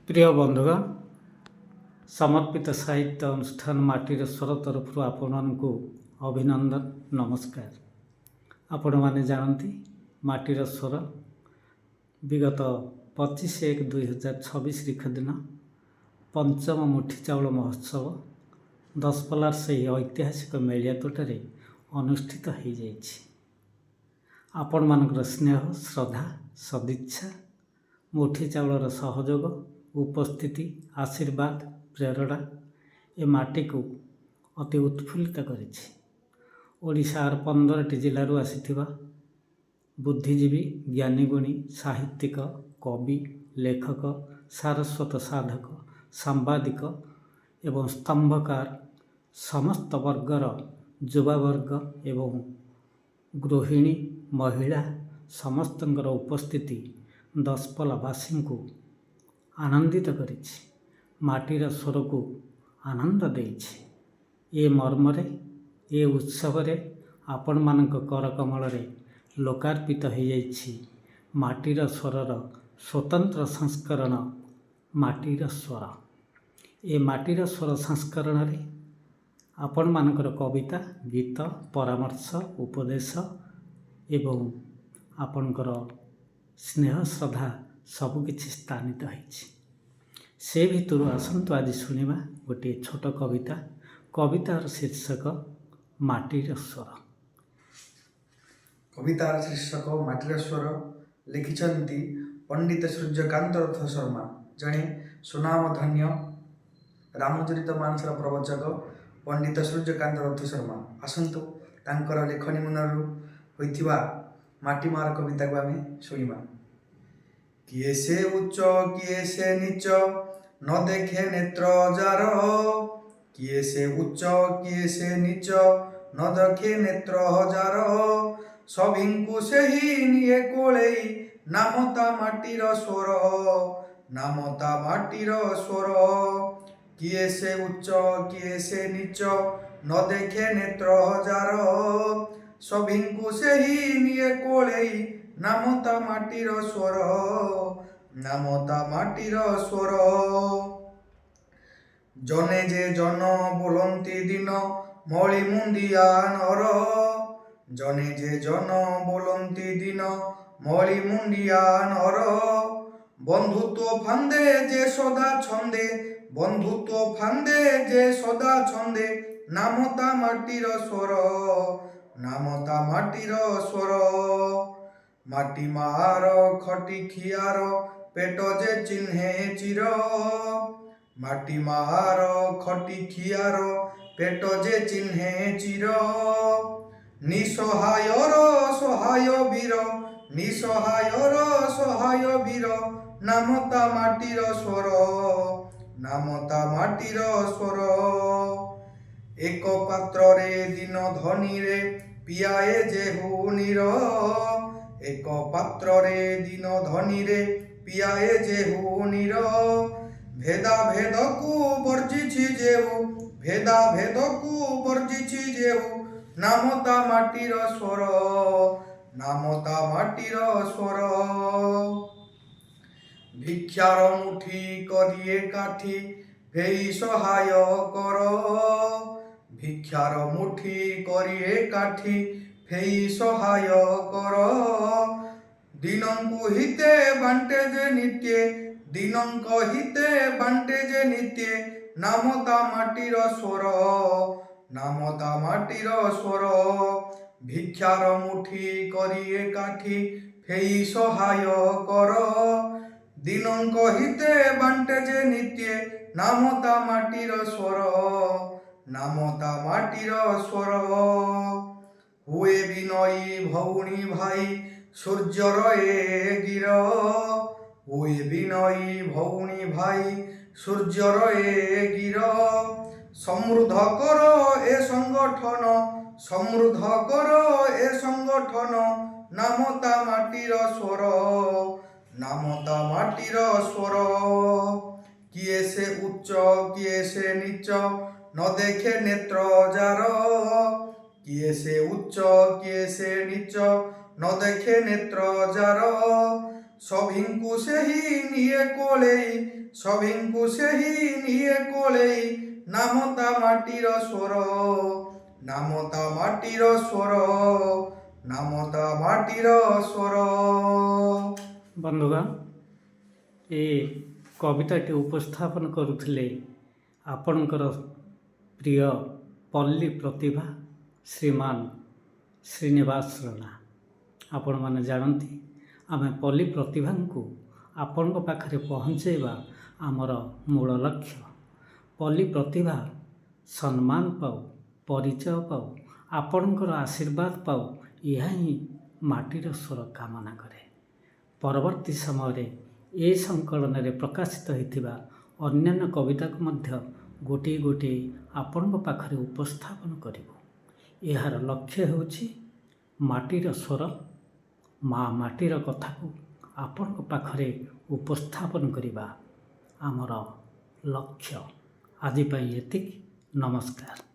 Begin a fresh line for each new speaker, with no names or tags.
প্রিয় বন্ধুগণ, ସମର୍ପିତ ସାହିତ୍ୟ ଅନୁଷ୍ଠାନ ମାଟିର ସ୍ୱର ତରଫରୁ ଆପଣମାନଙ୍କୁ ଅଭିନନ୍ଦନ, ନମସ୍କାର। ଆପଣମାନେ ଜାଣନ୍ତି ମାଟିର ସ୍ୱର ବିଗତ 25/1/2026 ତାରିଖ ଦିନ ପଞ୍ଚମ ମୁଠି ଚାଉଳ ମହୋତ୍ସବ ଦଶପଲ୍ଲାର ସେହି ଐତିହାସିକ ମେଳିଆ ତୋଟାରେ ଅନୁଷ୍ଠିତ ହୋଇଯାଇଛି। ଆପଣମାନଙ୍କର ସ୍ନେହ, ଶ୍ରଦ୍ଧା, ସଦିଚ୍ଛା, ମୁଠି ଚାଉଳର ସହଯୋଗ, ଉପସ୍ଥିତି, ଆଶୀର୍ବାଦ, ପ୍ରେରଣା ଏ ମାଟିକୁ ଅତି ଉତ୍ଫୁଲ୍ଲିତ କରିଛି। ଓଡ଼ିଶାର 15ଟି ଜିଲ୍ଲାରୁ ଆସିଥିବା ବୁଦ୍ଧିଜୀବୀ, ଜ୍ଞାନୀଗୁଣୀ, ସାହିତ୍ୟିକ, କବି, ଲେଖକ, ସାରସ୍ୱତ ସାଧକ, ସାମ୍ବାଦିକ ଏବଂ ସ୍ତମ୍ଭକାର ସମସ୍ତ ବର୍ଗର ଯୁବବର୍ଗ ଏବଂ ଗୃହିଣୀ, ମହିଳା ସମସ୍ତଙ୍କର ଉପସ୍ଥିତି ଦଶପଲ୍ଲାବାସୀଙ୍କୁ ଆନନ୍ଦିତ କରିଛି, ମାଟିର ସ୍ୱରକୁ ଆନନ୍ଦ ଦେଇଛି। ଏ ମର୍ମରେ ଏ ଉତ୍ସବରେ ଆପଣମାନଙ୍କ କରକମଳରେ ଲୋକାର୍ପିତ ହୋଇଯାଇଛି ମାଟିର ସ୍ୱରର ସ୍ୱତନ୍ତ୍ର ସଂସ୍କରଣ ମାଟିର ସ୍ୱର। ଏ ମାଟିର ସ୍ୱର ସଂସ୍କରଣରେ ଆପଣମାନଙ୍କର କବିତା, ଗୀତ, ପରାମର୍ଶ, ଉପଦେଶ ଏବଂ ଆପଣଙ୍କର ସ୍ନେହ, ଶ୍ରଦ୍ଧା ସବୁକିଛି ସ୍ଥାନିତ ହୋଇଛି। ସେ ଭିତରୁ ଆସନ୍ତୁ ଆଜି ଶୁଣିବା ଗୋଟିଏ ଛୋଟ କବିତା। କବିତାର ଶୀର୍ଷକ ମାଟିର ସ୍ୱର।
କବିତାର ଶୀର୍ଷକ ମାଟିର ସ୍ୱର। ଲେଖିଛନ୍ତି ପଣ୍ଡିତ ସୂର୍ଯ୍ୟକାନ୍ତ ରଥ ଶର୍ମା, ଜଣେ ସୁନାମଧନ୍ୟ ରାମଚରିତ ମାନସର ପ୍ରବଚକ ପଣ୍ଡିତ ସୂର୍ଯ୍ୟକାନ୍ତ ରଥ ଶର୍ମା। ଆସନ୍ତୁ ତାଙ୍କର ଲେଖନୀ ମୁନରୁ ହୋଇଥିବା ମାଟିମାର କବିତାକୁ ଆମେ ଶୁଣିବା। କିଏ ସେ ଉଚ୍ଚ, କିଏ ସେ ନିଚ, ନ ଦେଖେ ନେତ୍ର ଯାର। କିଏ ସେ ଉଚ୍ଚ, କିଏ ସେ ନିଚ, ନ ଦେଖେ ନେତ୍ର ଯାର। ସଭିଙ୍କୁ ସେହି ନିଏ କୋଳେଇ, ନାମ ତା ମାଟିର ସ୍ୱର, ନାମ ତା ମାଟିର ସ୍ୱର। କିଏ ସେ ଉଚ୍ଚ, କିଏ ସେ ନିଚ, ନ ଦେଖେ ନେତ୍ର ଯାର। ସଭିଙ୍କୁ ସେହି ନିଏ କୋଳେଇ, ନାମ ତା ମାଟିର ସ୍ୱର, ନାମ ତା ମାଟିର ସ୍ୱର। ଜନେ ଯେ ଜନ ବୋଲନ୍ତି ଦିନ, ମଳି ମୁଣ୍ଡିଆ ନର। ଜନେ ଯେ ଜନ ବୋଲନ୍ତି ଦିନ, ମଳି ମୁଣ୍ଡିଆ ନର। ବନ୍ଧୁତ୍ୱ ଫାନ୍ଦେ ଯେ ସଦା ଛନ୍ଦେ, ବନ୍ଧୁତ୍ୱ ଫାନ୍ଦେ ଯେ ସଦା ଛନ୍ଦେ, ନାମ ତା ମାଟିର ସ୍ୱର, ନାମ ତା ମାଟିର ସ୍ୱର। ମାଟି ମାର ଖଟି ଖିଆର, ପେଟ ଯେ ଚିହ୍ନେ ଚିର। ମାଟି ମାର ଖଟି ଖିଆର, ପେଟ ଯେ ଚିହ୍ନେ ଚିର। ନିଃସହାୟର ସହାୟ ବୀର, ନିଃସହାୟର ସହାୟ ବୀର, ନାମ ତା ମାଟିର ସ୍ୱର, ନାମ ତା ମାଟିର ସ୍ୱର। ଏକ ପାତ୍ରରେ ଦିନ ଧନୀରେ, ପିଆଏ ଯେହୁ ନୀର। ଏକ ପାତ୍ରରେ ଦିନ ଧନୀରେ, ପିଆଏ ଯେହୁ ନୀର। ଭେଦା ଭେଦକୁ ବର୍ଜିଛି ଯେହୁ, ଭେଦା ଭେଦକୁ ବର୍ଜିଛି ଯେହୁ, ନାମ ତା ମାଟିର ସ୍ୱର, ନାମ ତା ମାଟିର ସ୍ୱର। ଭିକ୍ଷାର ମୁଠି କରିଏ କାଠି, ଭେଇ ସହାୟ କର। ଭିକ୍ଷାର ମୁଠି କରିଏ କାଠି, ଭେଇ ସହାୟ କର। ଦିନଙ୍କୁ ହିତେ ବାଣ୍ଟେ ଯେ ନିତ୍ୟେ, ଦିନଙ୍କ ହିତେ ବାଣ୍ଟେ ଯେ ନିତ୍ୟେ, ନାମ ତା ମାଟିର ସ୍ୱର, ନାମ ତା ମାଟିର ସ୍ୱର। ଭିକ୍ଷାର ମୁଠି କରିଏ କାଠି, ଭେଇ ସହାୟ କର। ଦିନଙ୍କ ହିତେ ବାଣ୍ଟେ ଯେ ନିତ୍ୟେ, ନାମ ତା ମାଟିର ସ୍ୱର, ନାମ ତା ମାଟିର ସ୍ୱର। ହୁଏ ବିନୟୀ ଭଉଣୀ ଭାଇ, ସୂର୍ଯ୍ୟର ଏ ଗିର। ହୁଏ ବିନୟୀ ଭଉଣୀ ଭାଇ, ସୂର୍ଯ୍ୟର ଏ ଗିର। ସମୃଦ୍ଧ କର ଏ ସଂଗଠନ, ସମୃଦ୍ଧ କର ଏ ସଂଗଠନ, ନାମ ତା ମାଟିର ସ୍ୱର, ନାମ ତା ମାଟିର ସ୍ୱର। କିଏ ସେ ଉଚ୍ଚ, କିଏ ସେ ନିଚ, ନ ଦେଖେ ନେତ୍ର ଯାର। କିଏ ସେ ଉଚ୍ଚ, କିଏ ସେ ନିଚ, ନ ଦେଖେ ନେତ୍ର ଯାର। ସଭିଙ୍କୁ ସେହି ନିଏ କୋଳେଇ, ସଭିଙ୍କୁ ସେହି ନିଏ କୋଳେଇ, ନାମ ତା ମାଟିର ସ୍ୱର, ନାମ ତା ମାଟିର ସ୍ୱର, ନାମ ତା ମାଟିର ସ୍ୱର।
ବନ୍ଧୁଗଣ, ଏ କବିତାଟି ଉପସ୍ଥାପନ କରୁଥିଲେ ଆପଣଙ୍କର ପ୍ରିୟ ପଲ୍ଲୀ ପ୍ରତିଭା ଶ୍ରୀମାନ ଶ୍ରୀନିବାସ ରଣା। ଆପଣମାନେ ଜାଣନ୍ତି, ଆମେ ପଲ୍ଲୀ ପ୍ରତିଭାଙ୍କୁ ଆପଣଙ୍କ ପାଖରେ ପହଞ୍ଚାଇବା ଆମର ମୂଳ ଲକ୍ଷ୍ୟ। ପଲ୍ଲୀ ପ୍ରତିଭା ସମ୍ମାନ ପାଉ, ପରିଚୟ ପାଉ, ଆପଣଙ୍କର ଆଶୀର୍ବାଦ ପାଉ, ଏହା ହିଁ ମାଟିର ସ୍ୱର କାମନା କରେ। ପରବର୍ତ୍ତୀ ସମୟରେ ଏ ସଂକଳନରେ ପ୍ରକାଶିତ ହୋଇଥିବା ଅନ୍ୟାନ୍ୟ କବିତାକୁ ମଧ୍ୟ ଗୋଟିଏ ଗୋଟିଏ ଆପଣଙ୍କ ପାଖରେ ଉପସ୍ଥାପନ କରିବୁ। ଏହାର ଲକ୍ଷ୍ୟ ହେଉଛି ମାଟିର ସ୍ୱର, ମା ମାଟିର କଥାକୁ ଆପଣଙ୍କ ପାଖରେ ଉପସ୍ଥାପନ କରିବା ଆମର ଲକ୍ଷ୍ୟ। ଆଜି ପାଇଁ ଏତିକି। ନମସ୍କାର।